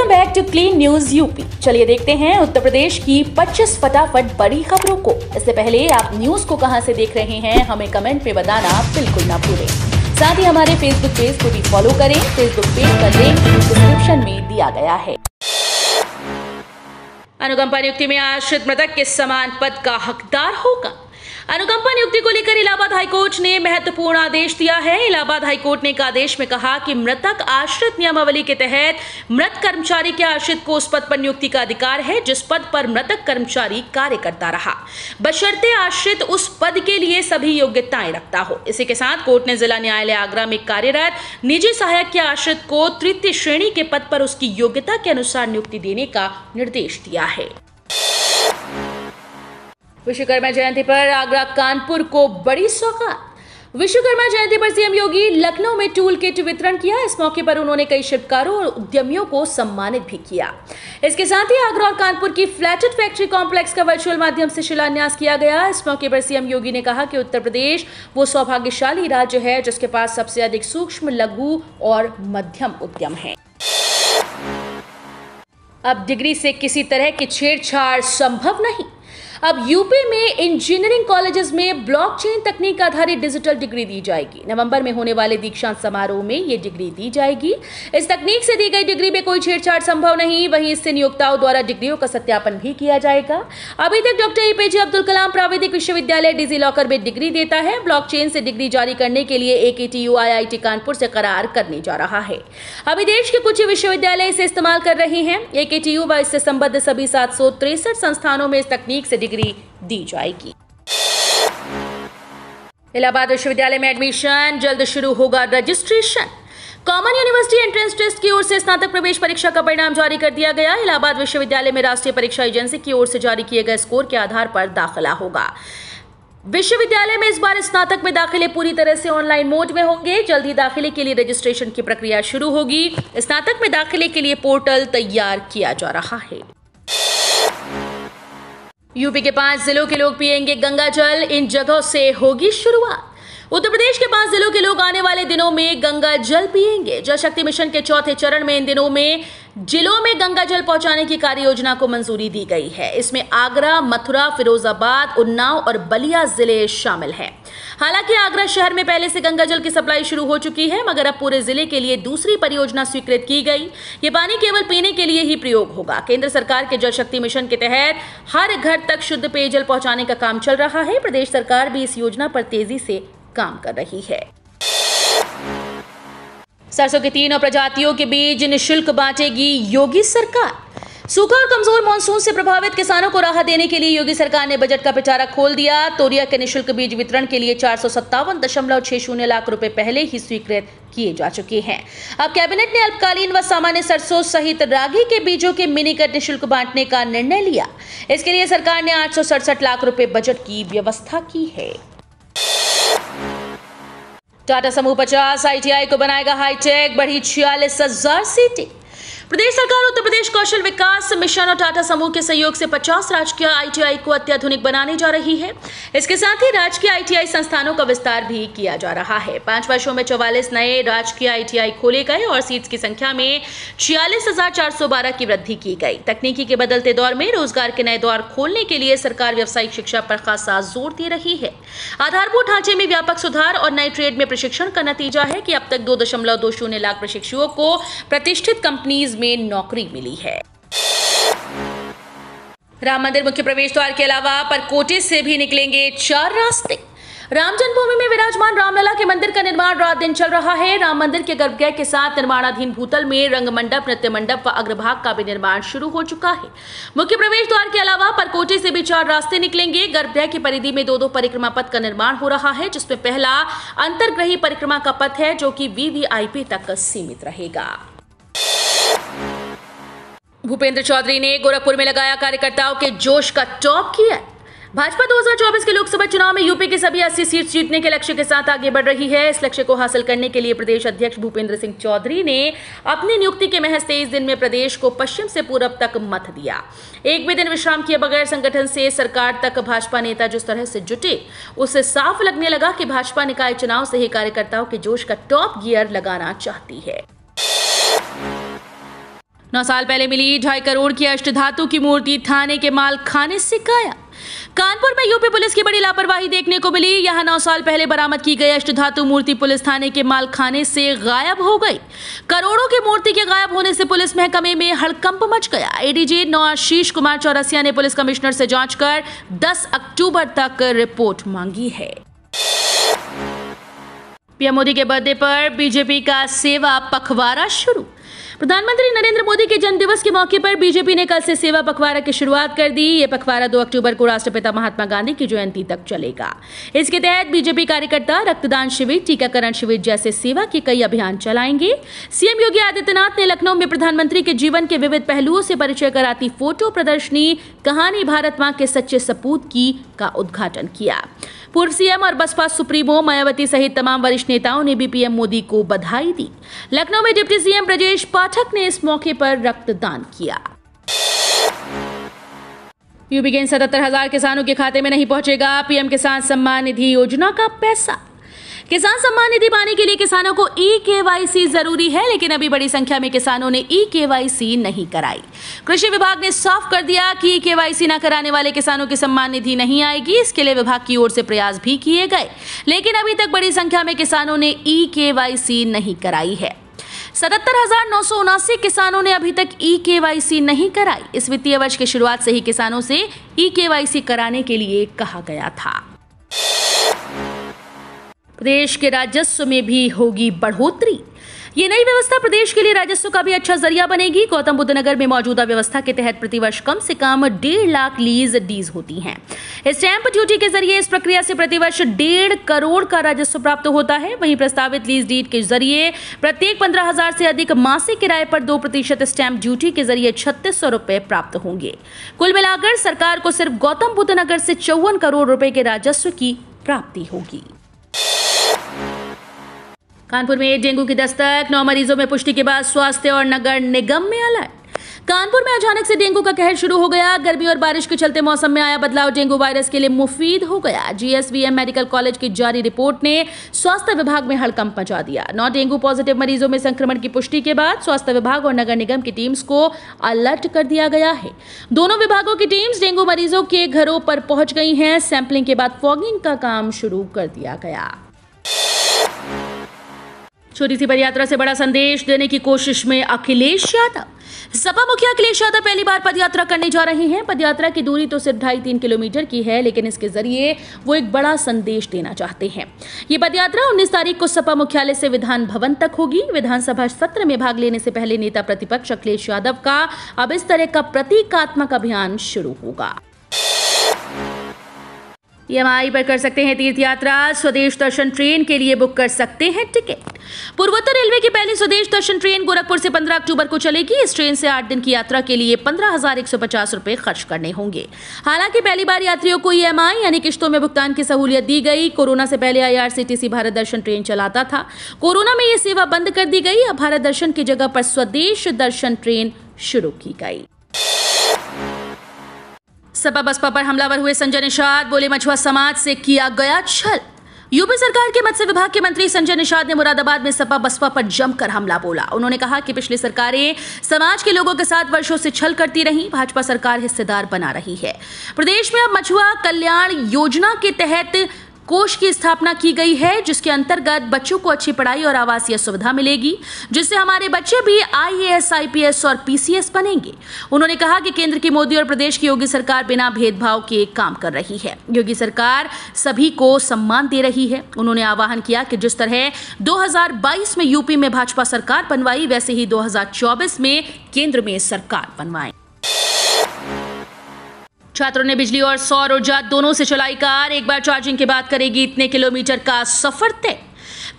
Back to clean news UP. चलिए देखते हैं उत्तर प्रदेश की 25 फटाफट बड़ी खबरों को। इससे पहले आप न्यूज को कहां से देख रहे हैं हमें कमेंट में बताना बिल्कुल ना भूलें। साथ ही हमारे फेसबुक पेज को भी फॉलो करें। फेसबुक पेज का लिंक डिस्क्रिप्शन में दिया गया है। अनुकंपा नियुक्ति में आश्रित मृतक के समान पद का हकदार होगा। अनुकंपा नियुक्ति को लेकर इलाहाबाद हाईकोर्ट ने महत्वपूर्ण आदेश दिया है। इलाहाबाद हाईकोर्ट ने एक आदेश में कहा कि मृतक आश्रित नियमावली के तहत मृत कर्मचारी के आश्रित को उस पद पर नियुक्ति का अधिकार है जिस पद पर मृतक कर्मचारी कार्य करता रहा, बशर्ते आश्रित उस पद के लिए सभी योग्यताएं रखता हो। इसी के साथ कोर्ट ने जिला न्यायालय आगरा में कार्यरत निजी सहायक के आश्रित को तृतीय श्रेणी के पद पर उसकी योग्यता के अनुसार नियुक्ति देने का निर्देश दिया है। विश्वकर्मा जयंती पर आगरा कानपुर को बड़ी सौगात। विश्वकर्मा जयंती पर सीएम योगी लखनऊ में टूल किट वितरण किया। इस मौके पर उन्होंने कई शिल्पकारों और उद्यमियों को सम्मानित भी किया। इसके साथ ही आगरा और कानपुर की फ्लैटेड फैक्ट्री कॉम्प्लेक्स का वर्चुअल माध्यम से शिलान्यास किया गया। इस मौके पर सीएम योगी ने कहा कि उत्तर प्रदेश वो सौभाग्यशाली राज्य है जिसके पास सबसे अधिक सूक्ष्म, लघु और मध्यम उद्यम है। अब डिग्री से किसी तरह की छेड़छाड़ संभव नहीं। अब यूपी में इंजीनियरिंग कॉलेजेस में ब्लॉकचेन तकनीक आधारित डिजिटल डिग्री दी जाएगी। नवंबर में होने वाले दीक्षांत समारोह में ये डिग्री दी जाएगी। इस तकनीक से दी गई डिग्री में कोई छेड़छाड़ संभव नहीं। वहीं इससे नियोक्ताओं द्वारा डिग्रियों का सत्यापन भी किया जाएगा। अभी तक डॉक्टर एपीजे अब्दुल कलाम प्राविधिक विश्वविद्यालय डिजी लॉकर में डिग्री देता है। ब्लॉकचेन से डिग्री जारी करने के लिए एकेटीयू आईआईटी कानपुर से करार करने जा रहा है। अभी देश के कुछ विश्वविद्यालय इसे इस्तेमाल कर रहे हैं। एकेटीयू व इससे संबद्ध सभी 763 संस्थानों में इस तकनीक से डिग्री दी जाएगी। इलाहाबाद विश्वविद्यालय में एडमिशन जल्द शुरू होगा registration. Common university entrance test की ओर से स्नातक प्रवेश परीक्षा का परिणाम जारी कर दिया गया। इलाहाबाद विश्वविद्यालय में राष्ट्रीय परीक्षा एजेंसी की ओर से जारी किए गए स्कोर के आधार पर दाखिला होगा। विश्वविद्यालय में इस बार स्नातक में दाखिले पूरी तरह से ऑनलाइन मोड में होंगे। जल्द ही दाखिले के लिए रजिस्ट्रेशन की प्रक्रिया शुरू होगी। स्नातक में दाखिले के लिए पोर्टल तैयार किया जा रहा है। यूपी के 5 जिलों के लोग पिएंगे गंगा जल, इन जगहों से होगी शुरुआत। उत्तर प्रदेश के 5 जिलों के लोग आने वाले दिनों में गंगा जल पिएंगे। जल शक्ति मिशन के चौथे चरण में इन दिनों में जिलों में गंगा जल पहुंचाने की कार्य योजना को मंजूरी दी गई है। इसमें आगरा, मथुरा, फिरोजाबाद, उन्नाव और बलिया जिले शामिल हैं। हालांकि आगरा शहर में पहले से गंगा जल की सप्लाई शुरू हो चुकी है, मगर अब पूरे जिले के लिए दूसरी परियोजना स्वीकृत की गई। ये पानी केवल पीने के लिए ही प्रयोग होगा। केंद्र सरकार के जल शक्ति मिशन के तहत हर घर तक शुद्ध पेयजल पहुंचाने का काम चल रहा है। प्रदेश सरकार भी इस योजना पर तेजी से काम कर रही है। सरसों की 3 प्रजातियों के बीज निःशुल्क बांटेगी योगी सरकार। सूखा और कमजोर मानसून से प्रभावित किसानों को राहत देने के लिए योगी सरकार ने बजट का पिटारा खोल दिया। तोरिया के निःशुल्क बीज वितरण के लिए 457.60 लाख रुपए पहले ही स्वीकृत किए जा चुके हैं। अब कैबिनेट ने अल्पकालीन व सामान्य सरसों सहित रागी के बीजों के मिनी कट निःशुल्क बांटने का निर्णय लिया। इसके लिए सरकार ने 867 लाख रुपए बजट की व्यवस्था की है। टाटा समूह 50 आईटीआई को बनाएगा हाईटेक, बढ़ी 46,000 सीटें। प्रदेश सरकार उत्तर प्रदेश कौशल विकास मिशन और टाटा समूह के सहयोग से 50 राजकीय आईटीआई को अत्याधुनिक बनाने जा रही है। इसके साथ ही राजकीय आईटीआई संस्थानों का विस्तार भी किया जा रहा है। 5 वर्षों में 44 नए राजकीय आईटीआई खोले गए और सीट्स की संख्या में 46,412 की वृद्धि की गई। तकनीकी के बदलते दौर में रोजगार के नए द्वार खोलने के लिए सरकार व्यावसायिक शिक्षा पर खासा जोर दे रही है। आधारभूत ढांचे में व्यापक सुधार और नए ट्रेड में प्रशिक्षण का नतीजा है कि अब तक 2.20 लाख प्रशिक्षुओं को प्रतिष्ठित कंपनीज में नौकरी मिली है। राम मंदिर मुख्य प्रवेश द्वार के अलावा परकोटे से भी निकलेंगे 4 रास्ते। राम जन्मभूमि में विराजमान रामलला के मंदिर का निर्माण रात दिन चल रहा है। राम मंदिर के गर्भगृह के साथ निर्माणाधीन भूतल में रंग मंडप, नृत्य मंडप व अग्रभाग का भी निर्माण शुरू हो चुका है। मुख्य प्रवेश द्वार के अलावा परकोटे से भी 4 रास्ते निकलेंगे। गर्भगृह की परिधि में 2 परिक्रमा पथ का निर्माण हो रहा है, जिसमें पहला अंतर्ग्रही परिक्रमा का पथ है जो कि वीवीआईपी तक सीमित रहेगा। भूपेंद्र चौधरी ने गोरखपुर में लगाया कार्यकर्ताओं के जोश का टॉप किया। भाजपा 2024 के लोकसभा चुनाव में यूपी की सभी 80 सीट जीतने के लक्ष्य के साथ आगे बढ़ रही है। इस लक्ष्य को हासिल करने के लिए प्रदेश अध्यक्ष भूपेंद्र सिंह चौधरी ने अपनी नियुक्ति के महज 23 दिन में प्रदेश को पश्चिम से पूरब तक मत दिया। एक भी दिन विश्राम किए बगैर संगठन से सरकार तक भाजपा नेता जिस तरह से जुटे, उससे साफ लगने लगा कि भाजपा निकाय चुनाव से ही कार्यकर्ताओं के जोश का टॉप गियर लगाना चाहती है। 9 साल पहले मिली 2.5 करोड़ की अष्टधातु की मूर्ति थाने के माल खाने से गायब। कानपुर में यूपी पुलिस की बड़ी लापरवाही देखने को मिली। यहां 9 साल पहले बरामद की गई अष्टधातु मूर्ति पुलिस थाने के माल खाने से गायब हो गई। करोड़ों की मूर्ति के गायब होने से पुलिस महकमे में हड़कंप मच गया। एडीजी 9 आशीष कुमार चौरसिया ने पुलिस कमिश्नर से जांच कर 10 अक्टूबर तक रिपोर्ट मांगी है। पीएम मोदी के बर्थडे पर बीजेपी का सेवा पखवाड़ा शुरू। प्रधानमंत्री नरेंद्र मोदी के जन्मदिवस के मौके पर बीजेपी ने कल से सेवा पखवाड़ा की शुरुआत कर दी। ये पखवाड़ा 2 अक्टूबर को राष्ट्रपिता महात्मा गांधी की जयंती तक चलेगा। इसके तहत बीजेपी कार्यकर्ता रक्तदान शिविर, टीकाकरण शिविर जैसे सेवा के कई अभियान चलाएंगे। सीएम योगी आदित्यनाथ ने लखनऊ में प्रधानमंत्री के जीवन के विविध पहलुओं से परिचय कराती फोटो प्रदर्शनी कहानी भारत मां के सच्चे सपूत की का उद्घाटन किया। पूर्व सीएम और बसपा सुप्रीमो मायावती सहित तमाम वरिष्ठ नेताओं ने भी पीएम मोदी को बधाई दी। लखनऊ में डिप्टी सीएम ब्रजेश पाठक ने इस मौके पर रक्तदान किया। यूपी के 77,000 किसानों के खाते में नहीं पहुंचेगा पीएम किसान सम्मान निधि योजना का पैसा। किसान सम्मान निधि पाने के लिए किसानों को ई-केवाईसी जरूरी है, लेकिन अभी बड़ी संख्या में किसानों ने ई-केवाईसी नहीं कराई। कृषि विभाग ने साफ कर दिया कि ई-केवाईसी न कराने वाले किसानों की सम्मान निधि नहीं आएगी। इसके लिए विभाग की ओर से प्रयास भी किए गए, लेकिन अभी तक बड़ी संख्या में किसानों ने ई-केवाईसी नहीं कराई है। 77,979 किसानों ने अभी तक ई-केवाईसी नहीं कराई। इस वित्तीय वर्ष की शुरुआत से ही किसानों से ई-केवाईसी कराने के लिए कहा गया था। प्रदेश के राजस्व में भी होगी बढ़ोतरी। ये नई व्यवस्था प्रदेश के लिए राजस्व का भी अच्छा जरिया बनेगी। गौतम बुद्ध नगर में मौजूदा व्यवस्था के तहत प्रतिवर्ष कम से कम 1.5 लाख लीज डीज होती हैं। स्टैंप ड्यूटी के जरिए इस प्रक्रिया से प्रतिवर्ष 1.5 करोड़ का राजस्व प्राप्त होता है। वहीं प्रस्तावित लीज डीड के जरिए प्रत्येक 15,000 से अधिक मासिक किराए पर 2% स्टैंप ड्यूटी के जरिए 3600 रुपए प्राप्त होंगे। कुल मिलाकर सरकार को सिर्फ गौतम बुद्ध नगर से 54 करोड़ रुपए के राजस्व की प्राप्ति होगी। कानपुर में डेंगू की दस्तक, 9 मरीजों में पुष्टि के बाद स्वास्थ्य और नगर निगम में अलर्ट। कानपुर में अचानक से डेंगू का कहर शुरू हो गया। गर्मी और बारिश के चलते मौसम में आया बदलाव डेंगू वायरस के लिए मुफीद हो गया। जीएसवीएम मेडिकल कॉलेज की जारी रिपोर्ट ने स्वास्थ्य विभाग में हड़कंप मचा दिया। 9 डेंगू पॉजिटिव मरीजों में संक्रमण की पुष्टि के बाद स्वास्थ्य विभाग और नगर निगम की टीम्स को अलर्ट कर दिया गया है। दोनों विभागों की टीम्स डेंगू मरीजों के घरों पर पहुंच गई हैं। सैंपलिंग के बाद फॉगिंग का काम शुरू कर दिया गया। छोटी सी पदयात्रा से बड़ा संदेश देने की कोशिश में अखिलेश यादव। सपा मुखिया अखिलेश यादव पहली बार पदयात्रा करने जा रहे हैं। पदयात्रा की दूरी तो सिर्फ 2.5-3 किलोमीटर की है, लेकिन इसके जरिए वो एक बड़ा संदेश देना चाहते हैं। ये पदयात्रा 19 तारीख को सपा मुख्यालय से विधान भवन तक होगी। विधानसभा सत्र में भाग लेने से पहले नेता प्रतिपक्ष अखिलेश यादव का अब इस तरह का प्रतीकात्मक अभियान शुरू होगा। EMI पर कर सकते हैं तीर्थ यात्रा। स्वदेश दर्शन ट्रेन के लिए बुक कर सकते हैं टिकट। पूर्वोत्तर रेलवे की पहली स्वदेश दर्शन ट्रेन गोरखपुर से 15 अक्टूबर को चलेगी। इस ट्रेन से 8 दिन की यात्रा के लिए 15,150 रुपए खर्च करने होंगे। हालांकि पहली बार यात्रियों को EMI यानी किश्तों में भुगतान की सहूलियत दी गई। कोरोना से पहले IRCTC भारत दर्शन ट्रेन चलाता था। कोरोना में ये सेवा बंद कर दी गई। अब भारत दर्शन की जगह पर स्वदेश दर्शन ट्रेन शुरू की गई। सपा बसपा पर हमलावर हुए संजय निषाद, बोले मछुआ समाज से किया गया छल। यूपी सरकार के मत्स्य विभाग के मंत्री संजय निषाद ने मुरादाबाद में सपा बसपा पर जमकर हमला बोला। उन्होंने कहा कि पिछली सरकारें समाज के लोगों के साथ वर्षों से छल करती रही। भाजपा सरकार हिस्सेदार बना रही है। प्रदेश में अब मछुआ कल्याण योजना के तहत कोष की स्थापना की गई है, जिसके अंतर्गत बच्चों को अच्छी पढ़ाई और आवासीय सुविधा मिलेगी, जिससे हमारे बच्चे भी IAS, IPS और PCS बनेंगे। उन्होंने कहा कि केंद्र की मोदी और प्रदेश की योगी सरकार बिना भेदभाव के काम कर रही है। योगी सरकार सभी को सम्मान दे रही है। उन्होंने आह्वान किया कि जिस तरह 2022 में यूपी में भाजपा सरकार बनवाई, वैसे ही 2024 में केंद्र में सरकार बनवाएं। छात्रों ने बिजली और सौर ऊर्जा दोनों से चलाई कार। एक बार चार्जिंग के बाद करेगी इतने किलोमीटर का सफर तय।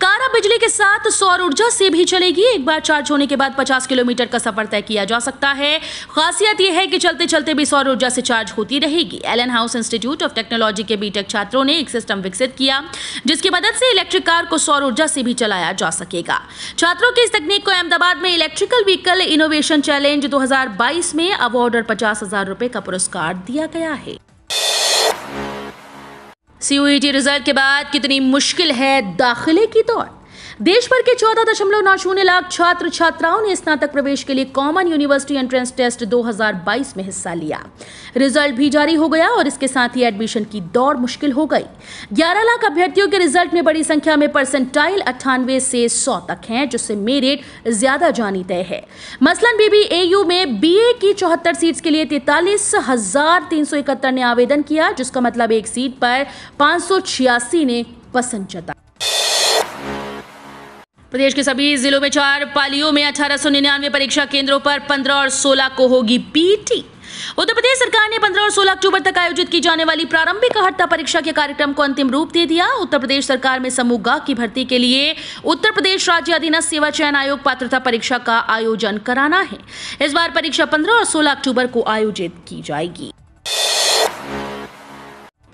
कार अब बिजली के साथ सौर ऊर्जा से भी चलेगी। एक बार चार्ज होने के बाद 50 किलोमीटर का सफर तय किया जा सकता है। खासियत यह है कि चलते चलते भी सौर ऊर्जा से चार्ज होती रहेगी। Allen House Institute of Technology के बीटेक छात्रों ने एक सिस्टम विकसित किया, जिसकी मदद से इलेक्ट्रिक कार को सौर ऊर्जा से भी चलाया जा सकेगा। छात्रों की इस तकनीक को अहमदाबाद में इलेक्ट्रिकल व्हीकल इनोवेशन चैलेंज 2022 में अवार्ड और 50,000 रुपए का पुरस्कार दिया गया है। CUET रिजल्ट के बाद कितनी मुश्किल है दाखिले की दौड़। देश भर के 14.90 लाख छात्र छात्राओं ने स्नातक प्रवेश के लिए कॉमन यूनिवर्सिटी एंट्रेंस टेस्ट 2022 में हिस्सा लिया। रिजल्ट भी जारी हो गया और इसके साथ ही एडमिशन की दौड़ मुश्किल हो गई। 11 लाख अभ्यर्थियों के रिजल्ट में बड़ी संख्या में परसेंटाइल 98 से 100 तक हैं, जिससे मेरिट ज्यादा जानी तय है। मसलन BBAU में BA की 74 सीट्स के लिए 43,371 ने आवेदन किया, जिसका मतलब एक सीट पर 586 ने पसंद जताई। प्रदेश के सभी जिलों में 4 पालियों में 1899 परीक्षा केंद्रों पर 15 और 16 को होगी पीटी। उत्तर प्रदेश सरकार ने 15 और 16 अक्टूबर तक आयोजित की जाने वाली प्रारंभिक अर्हता परीक्षा के कार्यक्रम को अंतिम रूप दे दिया। उत्तर प्रदेश सरकार में समूह ग की भर्ती के लिए उत्तर प्रदेश राज्य अधीनस्थ सेवा चयन आयोग पात्रता परीक्षा का आयोजन कराना है। इस बार परीक्षा 15 और 16 अक्टूबर को आयोजित की जाएगी।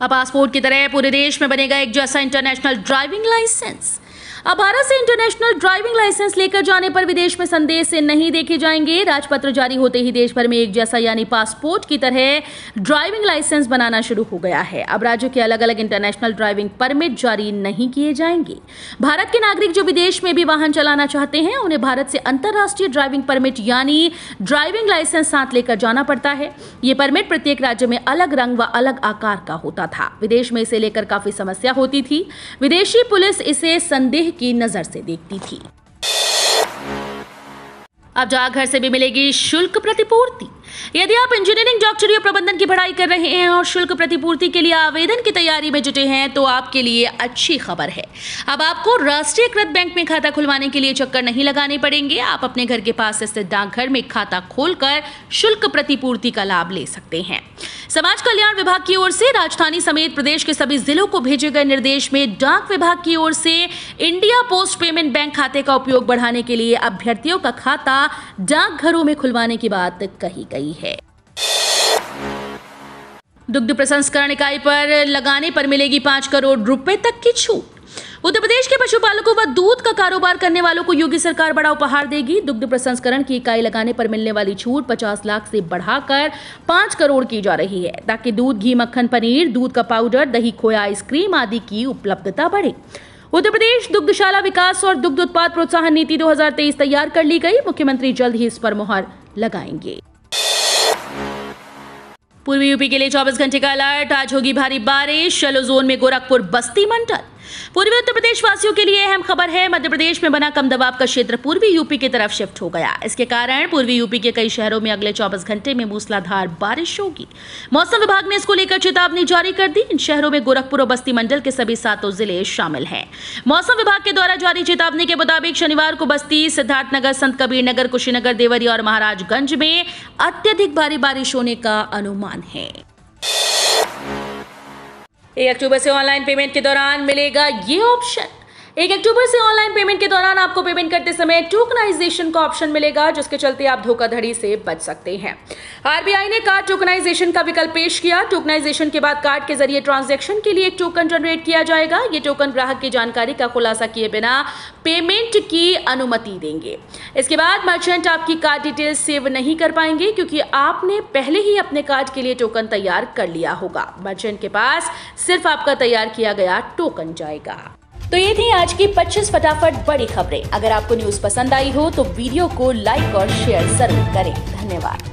अब पासपोर्ट की तरह पूरे देश में बनेगा एक जैसा इंटरनेशनल ड्राइविंग लाइसेंस। अब भारत से इंटरनेशनल ड्राइविंग लाइसेंस लेकर जाने पर विदेश में संदेह से नहीं देखे जाएंगे। राजपत्र जारी होते ही देश भर में एक जैसा यानी पासपोर्ट की तरह ड्राइविंग लाइसेंस बनाना शुरू हो गया है। अब राज्यों के अलग अलग इंटरनेशनल ड्राइविंग परमिट जारी नहीं किए जाएंगे। भारत के नागरिक जो विदेश में भी वाहन चलाना चाहते हैं, उन्हें भारत से अंतर्राष्ट्रीय ड्राइविंग परमिट यानी ड्राइविंग लाइसेंस साथ लेकर जाना पड़ता है। ये परमिट प्रत्येक राज्य में अलग रंग व अलग आकार का होता था। विदेश में इसे लेकर काफी समस्या होती थी। विदेशी पुलिस इसे संदेह की नजर से देखती थी। अब डाकघर से भी मिलेगी शुल्क प्रतिपूर्ति। यदि आप इंजीनियरिंग, डॉक्टरी और प्रबंधन की पढ़ाई कर रहे हैं और शुल्क प्रतिपूर्ति के लिए आवेदन की तैयारी में जुटे हैं, तो आपके लिए अच्छी खबर है। अब आपको राष्ट्रीयकृत बैंक में खाता खुलवाने के लिए चक्कर नहीं लगाने पड़ेंगे। आप अपने घर के पास स्थित डाकघर में खाता खोलकर शुल्क प्रतिपूर्ति का लाभ ले सकते हैं। समाज कल्याण विभाग की ओर से राजधानी समेत प्रदेश के सभी जिलों को भेजे गए निर्देश में डाक विभाग की ओर से इंडिया पोस्ट पेमेंट बैंक खाते का उपयोग बढ़ाने के लिए अभ्यर्थियों का खाता डाकघरों में खुलवाने की बात कही गई है। दुग्ध प्रसंस्करण इकाई पर लगाने पर मिलेगी 5 करोड़ रुपए तक की छूट। उत्तर प्रदेश के पशुपालकों व दूध का कारोबार करने वालों को योगी सरकार बड़ा उपहार देगी। दुग्ध प्रसंस्करण की इकाई लगाने पर मिलने वाली छूट 50 लाख से बढ़ाकर 5 करोड़ की जा रही है, ताकि दूध, घी, मक्खन, पनीर, दूध का पाउडर, दही, खोया, आइसक्रीम आदि की उपलब्धता बढ़े। उत्तर प्रदेश दुग्धशाला विकास और दुग्ध उत्पाद प्रोत्साहन नीति 2023 तैयार कर ली गई। मुख्यमंत्री जल्द ही इस पर मुहर लगाएंगे। पूर्वी यूपी के लिए 24 घंटे का अलर्ट। आज होगी भारी बारिश। येलो जोन में गोरखपुर, बस्ती मंडल। पूर्वी उत्तर प्रदेश वासियों के लिए अहम खबर है। मध्य प्रदेश में बना कम दबाव का क्षेत्र पूर्वी यूपी की तरफ शिफ्ट हो गया। इसके कारण पूर्वी यूपी के कई शहरों में अगले 24 घंटे में मूसलाधार बारिश होगी। मौसम विभाग ने इसको लेकर चेतावनी जारी कर दी। इन शहरों में गोरखपुर और बस्ती मंडल के सभी 7 जिले शामिल हैं। मौसम विभाग के द्वारा जारी चेतावनी के मुताबिक शनिवार को बस्ती, सिद्धार्थनगर, संत कबीर नगर, कुशीनगर, देवरिया और महाराजगंज में अत्यधिक भारी बारिश होने का अनुमान है। 1 अक्टूबर से ऑनलाइन पेमेंट के दौरान मिलेगा ये ऑप्शन। 1 अक्टूबर से ऑनलाइन पेमेंट के दौरान आपको पेमेंट करते समय टोकनाइजेशन का ऑप्शन मिलेगा, जिसके चलते आप धोखाधड़ी से बच सकते हैं। आरबीआई ने कार्ड टोकनाइजेशन का विकल्प पेश किया। टोकनाइजेशन के बाद कार्ड के जरिए ट्रांजैक्शन के लिए एक टोकन जनरेट किया जाएगा। ये टोकन ग्राहक की जानकारी का खुलासा किए बिना पेमेंट की अनुमति देंगे। इसके बाद मर्चेंट आपकी कार्ड डिटेल्स सेव नहीं कर पाएंगे, क्योंकि आपने पहले ही अपने कार्ड के लिए टोकन तैयार कर लिया होगा। मर्चेंट के पास सिर्फ आपका तैयार किया गया टोकन जाएगा। तो ये थी आज की 25 फटाफट बड़ी खबरें। अगर आपको न्यूज पसंद आई हो तो वीडियो को लाइक और शेयर जरूर करें। धन्यवाद।